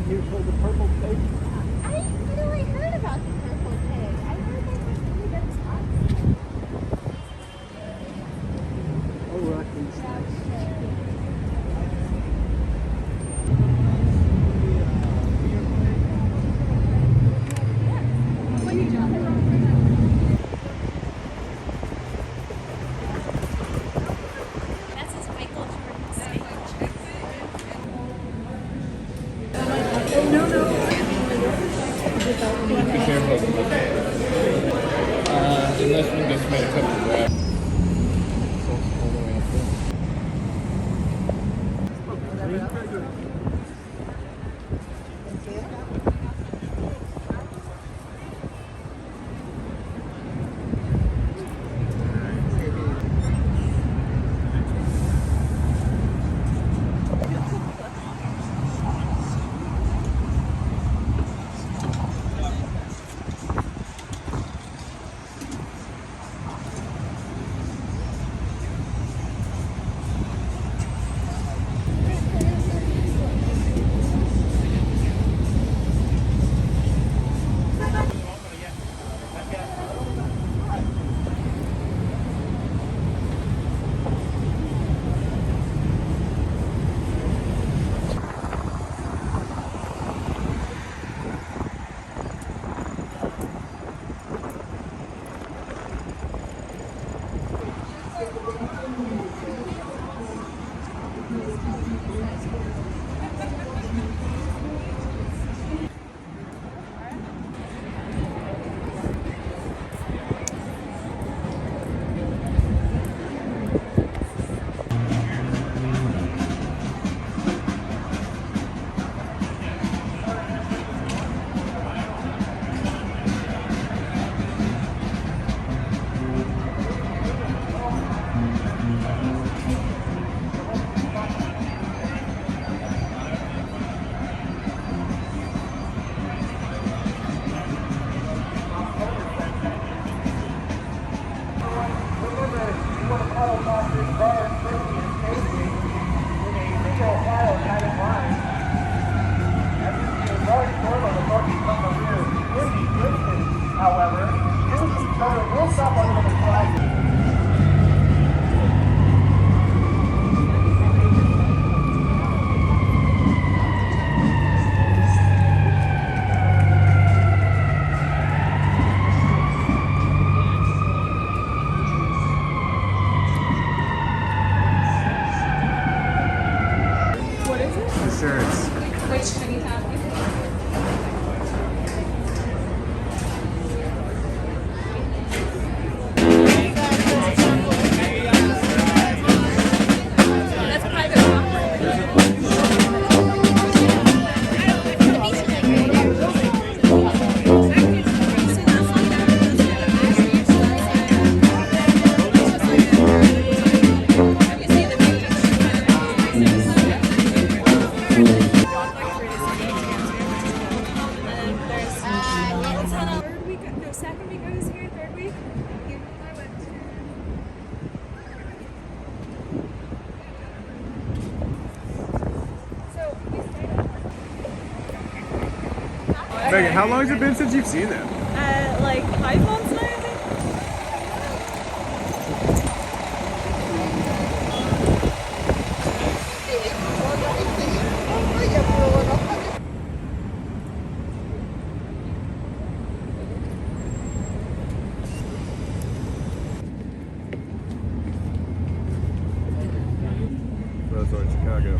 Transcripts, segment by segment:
here called the Purple Pig? I heard about the purple pig. I heard they have really good spots. Oh, rocking snacks. Be careful. Unless we just made a couple of grabs. All the way up there. However, we'll stop on the flag. What is it? The shirts. Which can you have? That's private Third week, no, second week I was here, third week. I went to. So we stayed up. Megan, how long has it been since you've seen them? Like 5 months now, I think. That's in Chicago.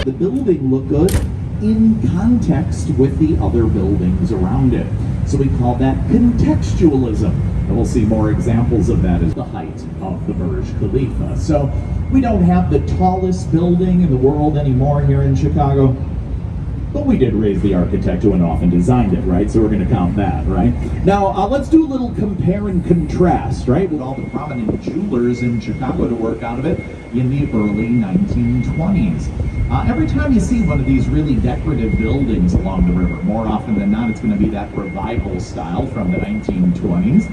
The building looked good in context with the other buildings around it. So we call that contextualism. And we'll see more examples of that as the height of the Burj Khalifa. So we don't have the tallest building in the world anymore here in Chicago, but we did raise the architect who went off and designed it, right? So we're going to count that, right? Now, let's do a little compare and contrast, right? With all the prominent jewelers in Chicago to work out of it in the early 1920s. Every time you see one of these really decorative buildings along the river, more often than not, it's going to be that revival style from the 1920s,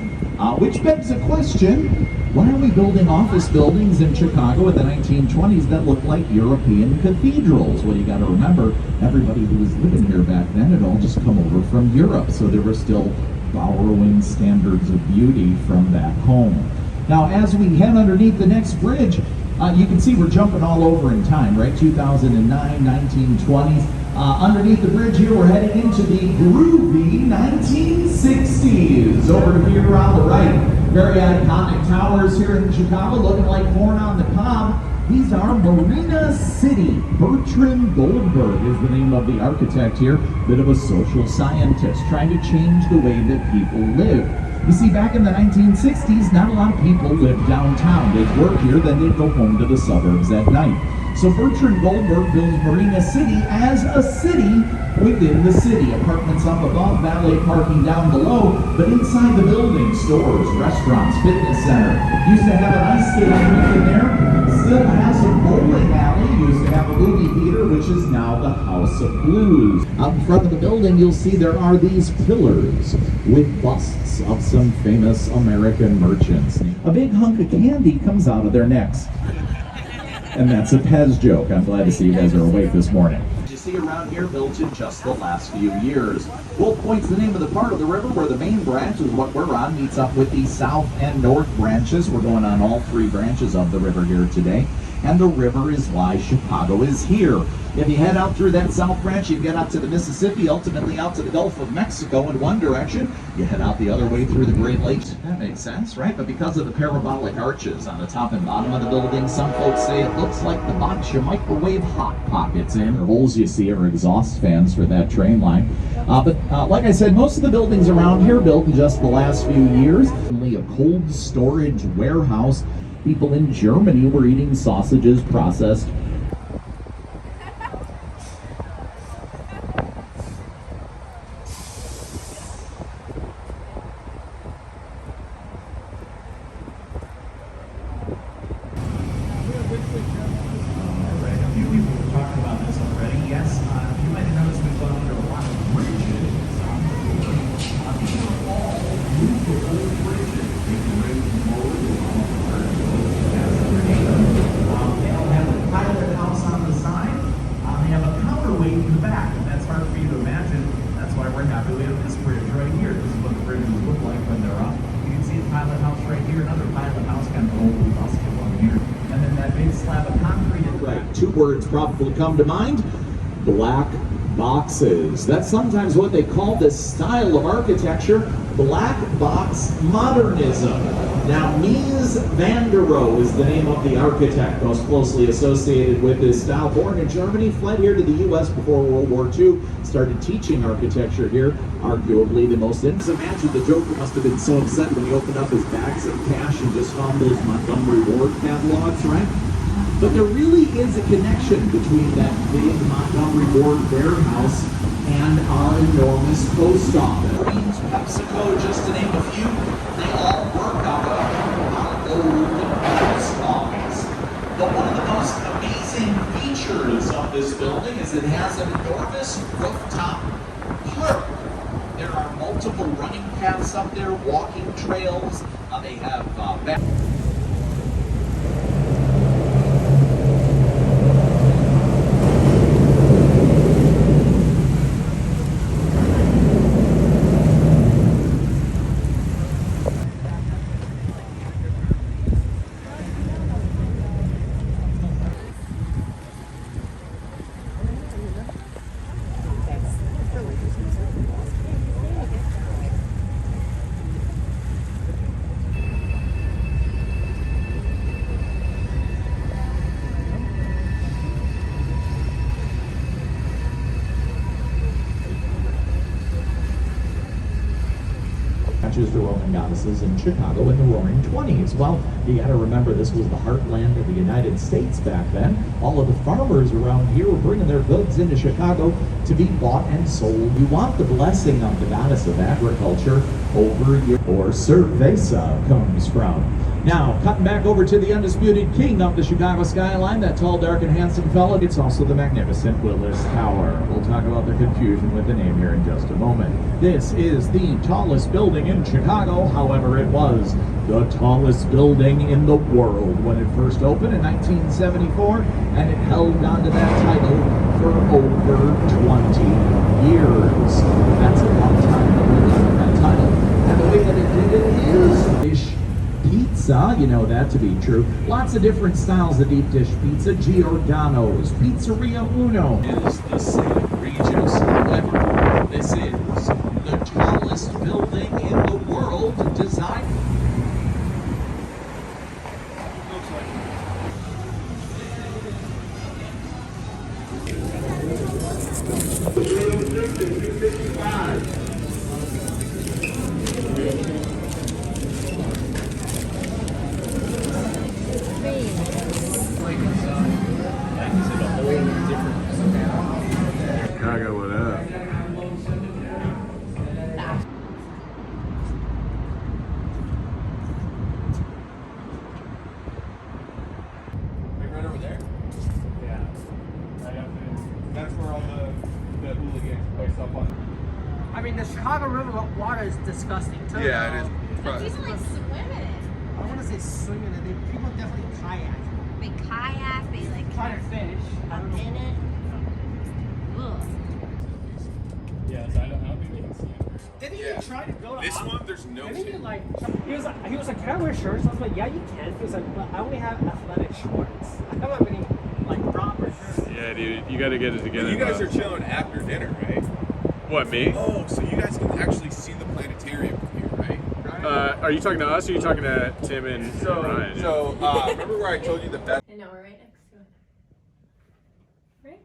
which begs a question. Why are we building office buildings in Chicago in the 1920s that look like European cathedrals? Well, you got to remember, everybody who was living here back then had all just come over from Europe, so they were still borrowing standards of beauty from back home. Now, as we head underneath the next bridge, you can see we're jumping all over in time, right? 2009, 1920s. Underneath the bridge here, we're heading into the groovy 1960s. Over to here on the right, very iconic towers here in Chicago, looking like corn on the cob. These are Marina City. Bertrand Goldberg is the name of the architect here. Bit of a social scientist, trying to change the way that people live. You see, back in the 1960s, not a lot of people lived downtown. They'd work here, then they'd go home to the suburbs at night. So Bertrand Goldberg builds Marina City as a city within the city. Apartments up above, valet parking down below, but inside the building, stores, restaurants, fitness center. Used to have an ice skating rink in there. Still has a bowling alley. Used to have a movie theater, which is now the House of Blues. Out in front of the building, you'll see there are these pillars with busts of some famous American merchants. A big hunk of candy comes out of their necks. And that's a Pez joke. I'm glad to see you guys are awake this morning. You see around here, built in just the last few years. Wolf Point's the name of the part of the river where the main branch is what we're on, meets up with the south and north branches. We're going on all three branches of the river here today. And the river is why Chicago is here. If you head out through that south branch, you get out to the Mississippi, ultimately out to the Gulf of Mexico in one direction. You head out the other way through the Great Lakes. That makes sense, right? But because of the parabolic arches on the top and bottom of the building, some folks say it looks like the box your microwave hot pockets in. The holes you see are exhaust fans for that train line. But like I said, most of the buildings around here built in just the last few years. Only a cold storage warehouse. People in Germany were eating sausages processed. Two words probably come to mind: black boxes. That's sometimes what they call this style of architecture, black box modernism. Now, Mies van der Rohe is the name of the architect most closely associated with this style. Born in Germany, fled here to the U.S. before World War II, started teaching architecture here, arguably the most imagine the Joker must have been so upset when he opened up his bags of cash and just found those Montgomery Ward catalogs, right? But there really is a connection between that big Montgomery Ward warehouse and our enormous post office. Greens, PepsiCo, just to name a few, they all work out of our old post office. But one of the most amazing features of this building is it has an enormous rooftop park. There are multiple running paths up there, walking trails. They have the Roman goddesses in Chicago in the Roaring 20s. Well, you got to remember this was the heartland of the United States back then. All of the farmers around here were bringing their goods into Chicago to be bought and sold. You want the blessing of the goddess of agriculture over your, or cerveza comes from. Now, cutting back over to the undisputed king of the Chicago skyline, that tall, dark, and handsome fella. It's also the magnificent Willis Tower. We'll talk about the confusion with the name here in just a moment. This is the tallest building in Chicago. However, it was the tallest building in the world when it first opened in 1974, and it held on to that title for over 20 years. That's a long time to hold on to that title. And the way that it did it is fish pizza, you know that to be true. Lots of different styles of deep dish pizza. Giordano's, Pizzeria Uno is the San Regis. However, this is the tallest building in the world designed. Chicago, what up? Right over there? Yeah. Right up there. That's where all the hooligans post up on. I mean, the Chicago River water is disgusting too. Yeah, it is. But people like swim in it. I want to say swimming in it. People definitely kayak. They kayak, they like Try to fish. I up don't know. in it. Ugh. Yes, I don't think they can see it. Didn't Yeah. he try to go to This one, there's no Didn't he shit. like? He was like, can I wear shorts? I was like, yeah, you can. He was like, but I only have athletic shorts. I don't have any like proper shirts. Yeah, dude, you gotta get it together. You guys bud. are chilling after dinner, right? What, me? Oh, so you guys can actually see the planetarium from here, right? Are you talking to us or are you talking to Tim and Ryan? So remember where I told you the best? I know, we're right next to it. Right?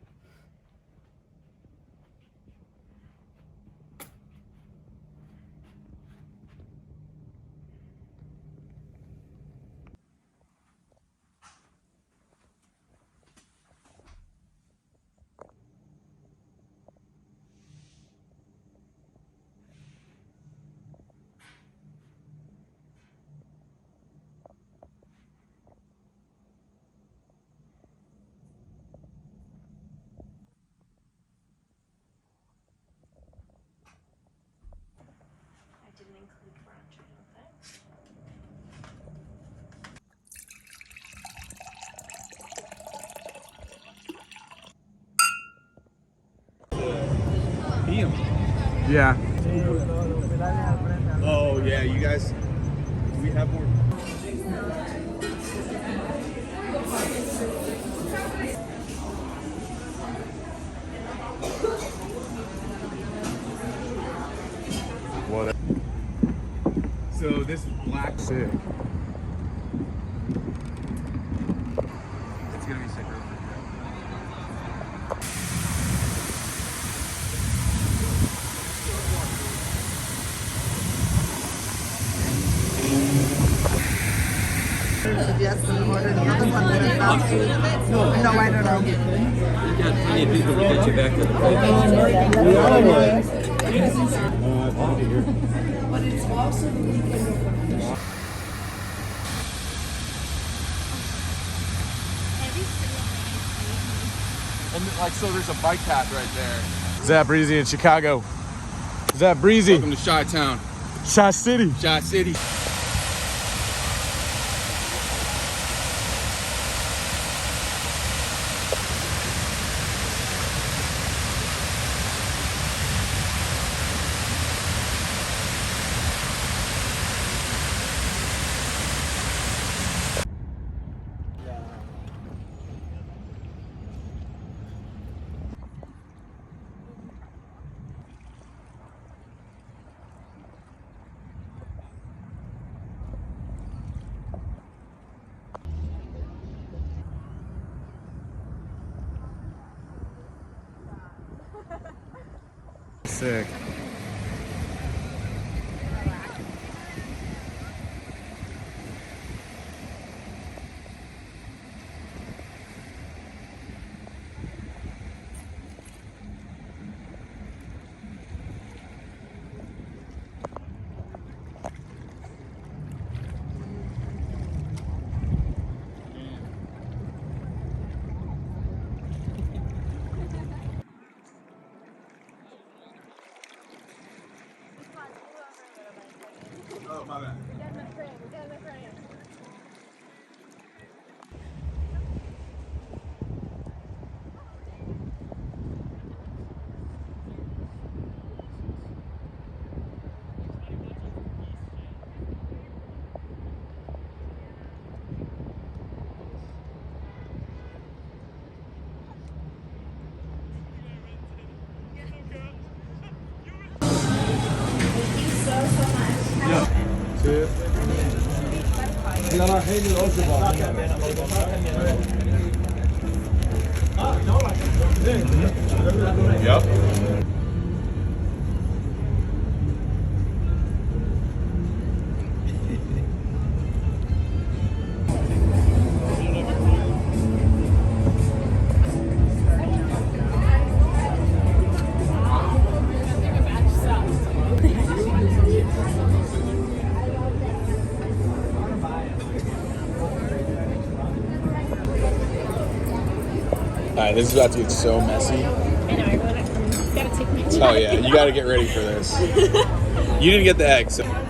I didn't include brunch, I don't think. Yeah. Oh yeah, you guys. Do we have more? What? So this is black. Sick. It's gonna be sick. Yes, and order the other one that is fast food. No, I don't know. Got plenty of people to get you back to the place. But it's also the weekend of Every single thing And like, so there's a bike path right there. Zap Breezy in Chicago. Zap Breezy. Welcome to Chi-Town, Shot City. Chi-City. Sick. my bad. We got my friend. We got my friend. Yep. Alright, this is about to get so messy. I know. I gotta take my. Oh yeah, you gotta get ready for this. You didn't get the egg, so.